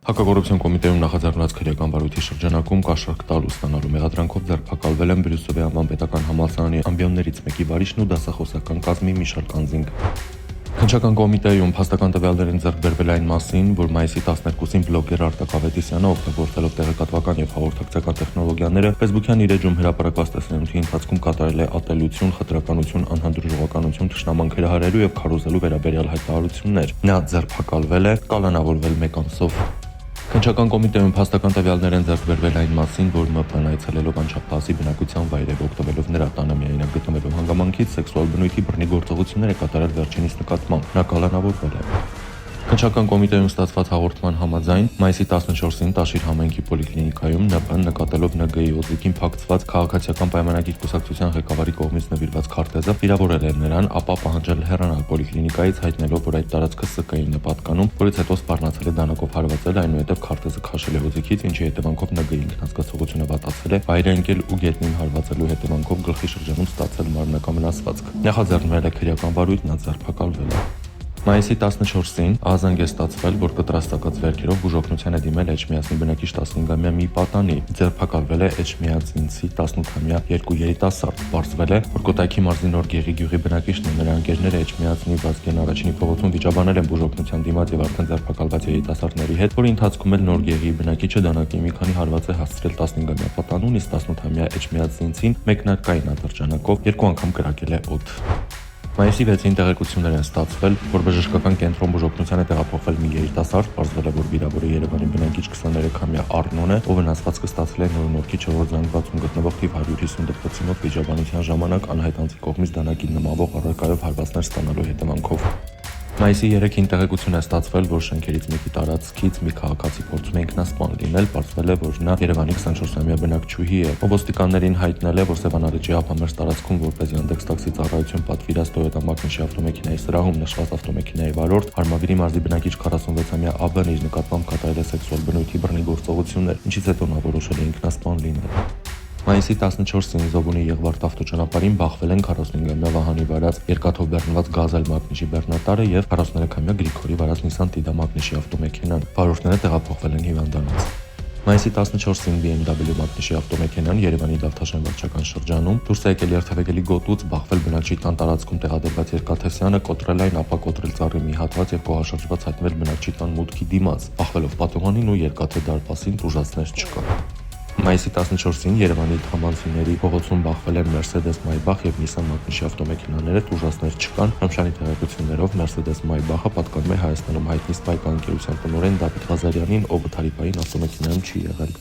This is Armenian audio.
Հակակոռուպցիոն կոմիտեում նախաձեռնված քրեական բարույթի շրջանակում կաշառք տալ ու ստանալու մեղադրանքով ձերբակալվել են Բրյուսովի անվան պետական համալսարանի ամբիոններից մեկի վարիչն ու դասախոսական կազմի մի շարք անձինք։ Քննչական կոմիտեում փաստական տվյալներ են ձեռք բերվել այն մասին, որ մայիսի 12-ին բլոգեր Արտակ Ավետիսյանը օգտագործելով տեղեկատվական եւ հաղորդակցական տեխնոլոգիաները Facebook-յան իր էջում հրապարակված տեսանյութի ընթացքում կատարել է ատելություն, խտրականություն, անհանդուրժողականություն, թշնամանքերը հարելու եւ քարոզելու վերաբերյալ հայտարարություններ։ Նա ձերբակալվել է, կալանավորվել 1 ամսով։ Քննչական կոմիտեում փաստական տվյալներ են ձեռք բերվել այն մասին, որ ՄՊ-ն այցելելով անչափահասի բնակության վայրեր օգտվելով նրա տանը միայնակ գտնվելու հանգամանքից սեքսուալ բնույթի բռնի գործողություններ է կատարել վերջինիս նկատմամբ։ Նա կալանավորվել է։ Քննչական կոմիտեում ստացված հաղորդման համաձայն մայիսի 14-ին Տաշիր համայնքի պոլիկլինիկայում ՆՊ-ն նկատելով ՆԳ-ի օձիքին փակցված քաղաքացիական պայմանագիր կուսակցության ղեկավարի կողմից նվիրված քարտեզը վիրավորել է նրան, ապա պահանջել հեռանալ պոլիկլինիկայից, հայտնելով, որ այդ տարածքը ՍԿ-ին է պատկանում, որից հետո սպառնացել է դանակով հարվածել, այնուհետև քարտեզը քաշել է օձիքից, ինչի հետևանքով ՆԳ-ի ինքնազգացողությունը վատացել է, վայր ընկել ու գետնին հարվածելու հետևանքով գլխի շրջանում ստացել մարմնական վնասվածք։ Նախաձեռնվել է քրեական բարույթ, նա ձերբակալվել է։ Մայիսի 14-ին ահազանգ է ստացվել, որ կտրաստակած վերքերով բուժօգնության է դիմել Էջմիածնի բնակիչ 15-ամյա մի պատանի։ Ձերբակալվել է Էջմիածնցի 18-ամյա 2 երիտասարդ։ Պարզվել է, որ Կոտայքի մարզի Նոր Գեղի գյուղի բնակիչն ու նրա ընկերները Էջմիածնի Վազգեն առաջինի փողոցում վիճաբանել են բուժօգնության դիմաց եւ արդեն ձերբակալված երիտասարդների հետ, որի ընթացքում էլ Նոր Գեղի բնակիչը դանակի մի քանի հարված է հասցրել 15-ամյա պատանուն, իսկ 18-ամյա Էջմիածնցին մեկնակային ատրճանակով 2 անգամ կրակել է օդ։ Մայիսի 6-ին տեղեկություններ են ստացվել, որ բժշկական կենտրոն բուժօգնության է տեղափոխվել մի երիտասարդ, պարզվել է, որ վիրավորը Երևանի բնակիչ 23-ամյա Արնոն է, ով վնասվածքը ստացել է նորնորքի 4-րդ զանգվածում գտնվող թիվ 150 դպրոցի մոտ վիճաբանության ժամանակ անհայտ անձի կողմից դանակին նմավող առարկայով հարվածներ ստանալու հետևանքով։ Մայիսի 3-ին տեղեկություն է ստացվել, որ շենքերից մեկի տարածքից մի քաղաքացի փորձում է ինքնասպան լինել, պարզվել է, որ նա Երևանի 24-ամյա բնակչուհի է։ Ոստիկաններին հայտնել է, որ Սևանարիջի ափամերձ տարածքում որպես Yandex տաքսի ծառայություն պատվիրած Toyota Magnus ավտոմեքենայի սրահում նշված ավտոմեքենայի վարորդ Արմավիրի մարզի բնակիչ 46-ամյա ԱԲ-ն իր նկատմամբ կատարել է սեքսուալ բնույթի բռնի գործողություններ, ինչից հետո նա որոշել է ինքնասպան լինել։ Մայիսի 14-ին Զոբունի Եղվարդ ավտոճանապարհին բախվել են 45-ամյա Վահանի վարած երկաթով բեռնված Գազել Մագնիշի բեռնատարը եւ 43-ամյա Գրիգորի վարած Nissan Tida Մագնիշի ավտոմեքենան։ Վարորդները տեղափոխվել են հիվանդանոց։ Մայիսի 14-ին BMW Մագնիշի ավտոմեքենան Երևանի Դավթաշեն վարչական շրջանում դուրս է եկել երթևեկելի գոտուց, բախվել բնակչի տան տարածքում տեղադրված երկաթեսյանը, կոտրել այն, ապա կոտրել ծառի մի հատված եւ կողաշրջված հայտնվել բնակչի տան մուտքի դիմաց։ Բախվելով պատուհանին ու երկաթե դարպասին տուժածներ չկան։ Մայիսի 14-ին Երևանի Թամանցիների փողոցում բախվել են Mercedes Maybach եւ Nissan Magnus ավտոմեքենաները, տուժածներ չկան։ Համշանի տեղեկություններով Mercedes Maybach-ը պատկանում է Հայաստանում հայտնի Spyka ընկերության տնօրեն Դավիթ Ղազարյանին, ով Թարիփային ավտոմեքենայում չի եղել։